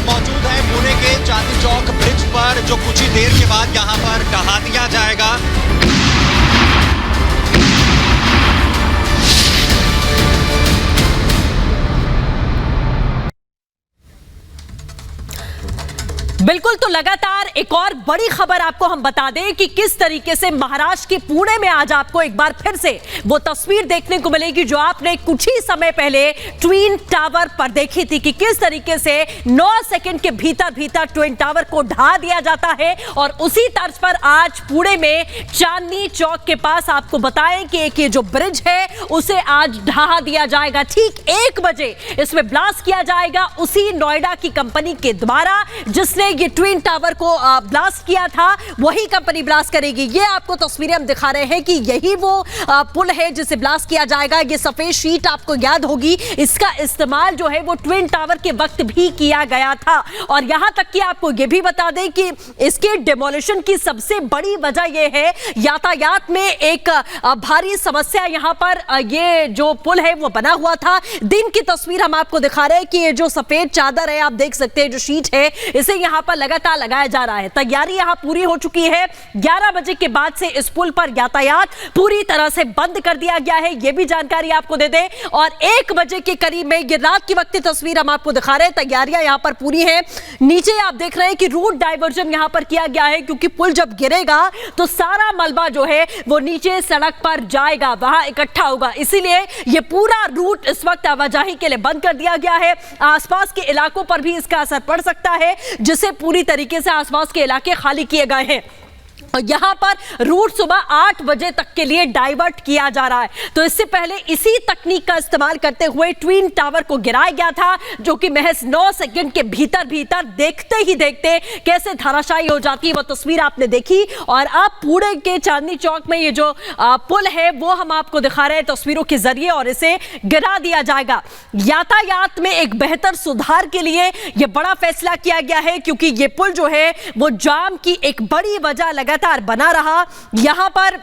मौजूद है पुणे के चांदनी चौक ब्रिज पर, जो कुछ ही देर के बाद यहाँ पर ढहा दिया जाएगा। बिल्कुल, तो लगातार एक और बड़ी खबर आपको हम बता दें कि किस तरीके से महाराष्ट्र के पुणे में आज आपको एक बार फिर से वो तस्वीर देखने को मिलेगी जो आपने कुछ ही समय पहले ट्विन टावर पर देखी थी, कि किस तरीके से 9 सेकंड के भीतर भीतर ट्विन टावर को ढहा दिया जाता है। और उसी तर्ज पर आज पुणे में चांदनी चौक के पास आपको बताएं कि एक ये जो ब्रिज है उसे आज ढहा दिया जाएगा। ठीक 1 बजे इसमें ब्लास्ट किया जाएगा, उसी नोएडा की कंपनी के द्वारा जिसने ये ट्विन टावर को ब्लास्ट किया था, वही कंपनी ब्लास्ट करेगी। ये आपको तस्वीरें हम दिखा रहे हैं कि यही वो पुल है जिसे ब्लास्ट किया जाएगा। ये सफेद शीट आपको याद होगी, इसका इस्तेमाल जो है वो ट्विन टावर के वक्त भी किया गया था। और यहां तक कि आपको ये भी बता दें कि इसके डिमोलिशन की सबसे बड़ी वजह यह है यातायात में एक भारी समस्या। यहां पर ये जो पुल है वो बना हुआ था। दिन की तस्वीर हम आपको दिखा रहे हैं कि ये जो सफेद चादर है, आप देख सकते हैं, जो शीट है, इसे यहां पर लगातार लगाया जा रहा है। तैयारी यहां पूरी हो चुकी है। 11 बजे के बाद से इस पुल पर यातायात पूरी तरह से बंद कर दिया गया है, यह भी जानकारी आपको दे दें। और 1 बजे के करीब में, ये रात की वक्त की तस्वीर हम आपको दिखा रहे हैं, तैयारियां यहां पर पूरी हैं। नीचे आप देख रहे हैं कि रूट डाइवर्जन यहां पर किया गया है, क्योंकि पुल जब गिरेगा तो सारा मलबा जो है वो नीचे सड़क पर जाएगा, वहां इकट्ठा होगा। इसीलिए यह पूरा रूट इस वक्त आवाजाही के लिए बंद कर दिया गया है। आसपास के इलाकों पर भी इसका असर पड़ सकता है, जिससे पूरी तरीके से आसपास के इलाके खाली किए गए हैं। और यहां पर रूट सुबह 8 बजे तक के लिए डाइवर्ट किया जा रहा है। तो इससे पहले इसी तकनीक का इस्तेमाल करते हुए ट्विन टावर को गिराया गया था, जो कि महज 9 सेकंड के भीतर भीतर देखते ही देखते कैसे धराशायी हो जाती है, वो तस्वीर आपने देखी। और अब पुणे के चांदनी चौक में ये जो पुल है वो हम आपको दिखा रहे हैं तस्वीरों के जरिए, और इसे गिरा दिया जाएगा। यातायात में एक बेहतर सुधार के लिए यह बड़ा फैसला किया गया है, क्योंकि ये पुल जो है वो जाम की एक बड़ी वजह लगातार बना रहा। यहां पर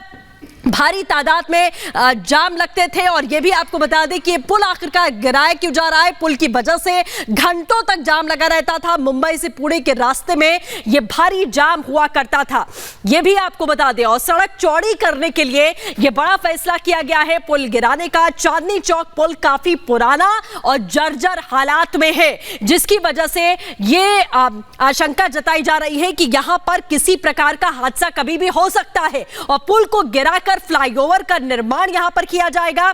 भारी तादाद में जाम लगते थे। और यह भी आपको बता दें कि ये पुल आखिरकार गिराया क्यों जा रहा है। पुल की वजह से घंटों तक जाम लगा रहता था। मुंबई से पुणे के रास्ते में यह भारी जाम हुआ करता था, यह भी आपको बता दें। और सड़क चौड़ी करने के लिए यह बड़ा फैसला किया गया है पुल गिराने का। चांदनी चौक पुल काफी पुराना और जर्जर हालात में है, जिसकी वजह से यह आशंका जताई जा रही है कि यहां पर किसी प्रकार का हादसा कभी भी हो सकता है। और पुल को गिराकर फ्लाईओवर का निर्माण यहां पर किया जाएगा।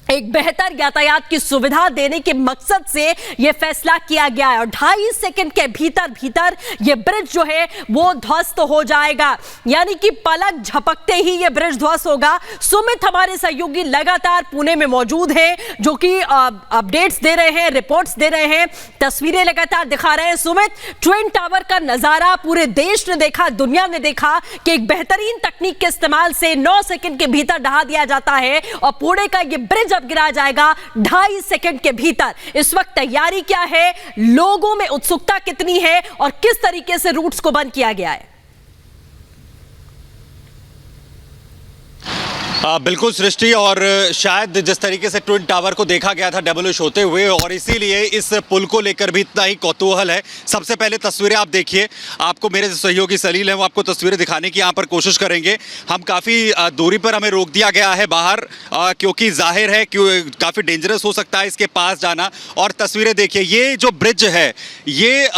एक बेहतर यातायात की सुविधा देने के मकसद से यह फैसला किया गया है। और 2.5 सेकंड के भीतर भीतर यह ब्रिज जो है वो ध्वस्त हो जाएगा, यानी कि पलक झपकते ही यह ब्रिज ध्वस्त होगा। सुमित हमारे सहयोगी लगातार पुणे में मौजूद हैं, जो कि अपडेट्स दे रहे हैं, रिपोर्ट्स दे रहे हैं, तस्वीरें लगातार दिखा रहे हैं। सुमित, ट्विन टावर का नजारा पूरे देश ने देखा, दुनिया ने देखा कि एक बेहतरीन तकनीक के इस्तेमाल से 9 सेकंड के भीतर ढहा दिया जाता है। और पुणे का यह ब्रिज अब गिराया जाएगा 2.5 सेकंड के भीतर। इस वक्त तैयारी क्या है, लोगों में उत्सुकता कितनी है, और किस तरीके से रूट्स को बंद किया गया है? बिल्कुल सृष्टि, और शायद जिस तरीके से ट्विन टावर को देखा गया था डेमोलिश होते हुए, और इसीलिए इस पुल को लेकर भी इतना ही कौतूहल है। सबसे पहले तस्वीरें आप देखिए, आपको मेरे सहयोगी सलील हैं, वो आपको तस्वीरें दिखाने की यहाँ पर कोशिश करेंगे। हम काफ़ी दूरी पर हमें रोक दिया गया है बाहर, क्योंकि जाहिर है कि काफ़ी डेंजरस हो सकता है इसके पास जाना। और तस्वीरें देखिए, ये जो ब्रिज है, ये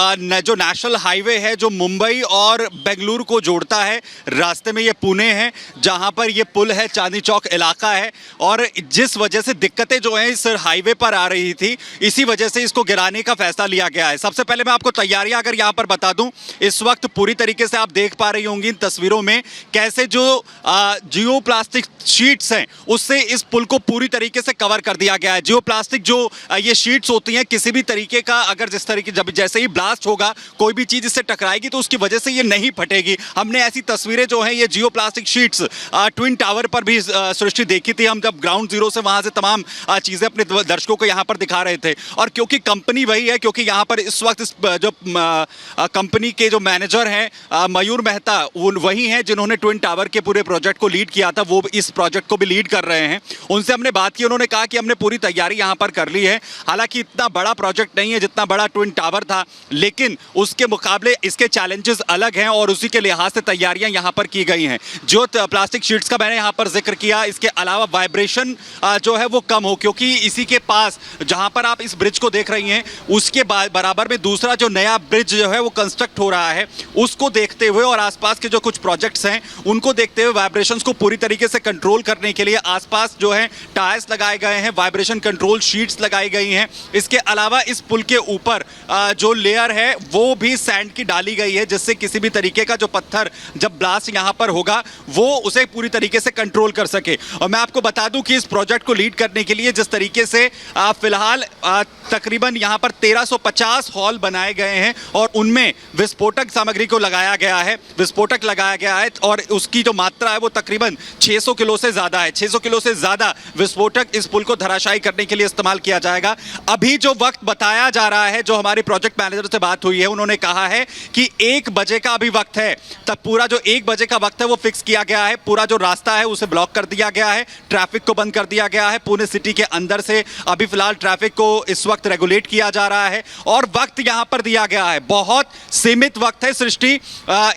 जो नेशनल हाईवे है जो मुंबई और बेंगलुरु को जोड़ता है, रास्ते में ये पुणे है जहाँ पर ये पुल है, चांदनी चौक इलाका है। और जिस वजह से दिक्कतें जो हैं इस हाईवे पर आ रही थी, इसी वजह से इसको गिराने का फैसला लिया गया है। सबसे पहले मैं आपको तैयारियां अगर यहां पर बता दूं, इस वक्त पूरी तरीके से आप देख पा रही होंगी इन तस्वीरों में कैसे जो जियो प्लास्टिक शीट्स हैं उससे इस पुल को पूरी तरीके से कवर कर दिया गया है। जियो प्लास्टिक जो ये शीट्स होती हैं, किसी भी तरीके का अगर जिस तरीके जैसे ही ब्लास्ट होगा, कोई भी चीज इससे टकराएगी तो उसकी वजह से ये नहीं फटेगी। हमने ऐसी तस्वीरें जो हैं ये जियो प्लास्टिक शीट्स ट्विन टावर पर भी सृष्टि देखी थी हम जब ग्राउंड जीरो से वहां से तमाम चीजें अपने दर्शकों को यहाँ पर दिखा रहे थे। और क्योंकि कंपनी वही है, क्योंकि यहाँ पर इस वक्त जो कंपनी के जो मैनेजर हैं मयूर मेहता, वो वही हैं जिन्होंने ट्विन टावर के पूरे प्रोजेक्ट को लीड किया था, वो इस प्रोजेक्ट को भी लीड कर रहे हैं। उनसे हमने बात की, उन्होंने कहा कि हमने पूरी तैयारी यहाँ पर कर ली है। हालांकि इतना बड़ा प्रोजेक्ट नहीं है जितना बड़ा ट्विन टावर था, लेकिन उसके मुकाबले इसके चैलेंजेस अलग हैं और उसी के लिहाज से तैयारियां यहाँ पर की गई हैं। जो प्लास्टिक शीट्स का मैंने यहाँ पर जिक्र किया, इसके अलावा वाइब्रेशन जो है वो कम हो, क्योंकि इसी के पास जहाँ पर आप इस ब्रिज को देख रही हैं उसके बराबर में दूसरा जो नया ब्रिज जो है वो कंस्ट्रक्ट हो रहा है। उसको देखते हुए और आसपास के जो कुछ प्रोजेक्ट्स हैं उनको देखते हुए वाइब्रेशंस को पूरी तरीके से कंट्रोल करने के लिए आसपास जो है टायर्स लगाए गए हैं, वाइब्रेशन कंट्रोल शीट्स लगाई गई हैं। इसके अलावा इस पुल के ऊपर जो लेयर है वो भी सैंड की डाली गई है, जिससे किसी भी तरीके का जो पत्थर जब ब्लास्ट यहाँ पर होगा वो उसे पूरी तरीके से कंट्रोल कर सके। और मैं आपको बता दूं कि इस प्रोजेक्ट को लीड करने के लिए जिस तरीके से फिलहाल तकरीबन यहाँ पर 1350 हॉल बनाए गए हैं और उनमें विस्फोटक सामग्री को लगाया गया है, विस्फोटक लगाया गया है और उसकी जो मात्रा है वो तकरीबन 600 किलो से ज़्यादा है। 600 किलो से ज़्यादा विस्फोटक इस पुल को धराशायी करने के लिए इस्तेमाल किया जाएगा। अभी जो वक्त बताया जा रहा है, जो हमारी प्रोजेक्ट मैनेजर से बात हुई है, उन्होंने कहा है कि 1 बजे का अभी वक्त है, तब पूरा जो 1 बजे का वक्त है वो फिक्स किया गया है। पूरा जो रास्ता है उसे ब्लॉक कर दिया गया है, ट्रैफिक को बंद कर दिया गया है। पुणे सिटी के अंदर से अभी फिलहाल ट्रैफिक को इस वक्त रेगुलेट किया जा रहा है और वक्त यहां पर दिया गया है, बहुत सीमित वक्त है सृष्टि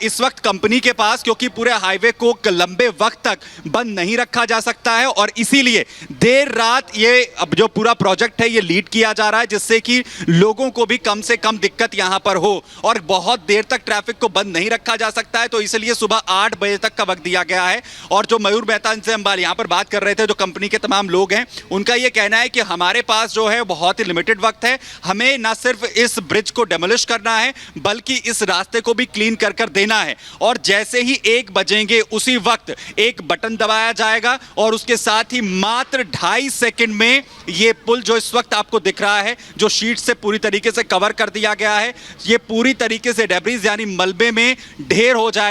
इस वक्त कंपनी के पास, क्योंकि पूरे हाईवे को लंबे वक्त तक बंद नहीं रखा जा सकता है और इसीलिए देर रात ये अब जो पूरा प्रोजेक्ट है ये लीड किया जा रहा है, जिससे कि लोगों को भी कम से कम दिक्कत यहां पर हो और बहुत देर तक ट्रैफिक को बंद नहीं रखा जा सकता है। तो इसलिए सुबह 8 बजे तक का वक्त दिया गया है। और जो मयूर मेहता से हम यहां पर बात कर रहे थे, जो कंपनी के तमाम लोग हैं, उनका यह कहना है कि हमारे पास जो है बहुत ही लिमिटेड वक्त है, हमें ना सिर्फ इस ब्रिज को डेमोलिश करना है बल्कि इस रास्ते को भी क्लीन कर देना है। और जैसे ही 1 बजेंगे उसी वक्त एक बटन दबाया जाएगा और उसके साथ ही मात्र 2.5 सेकंड में ये पुल जो इस वक्त आपको दिख रहा है, जो शीट से पूरी तरीके से कवर कर दिया गया है, ये पूरी तरीके से डेब्रिज यानी मलबे में ढेर हो जाएगा।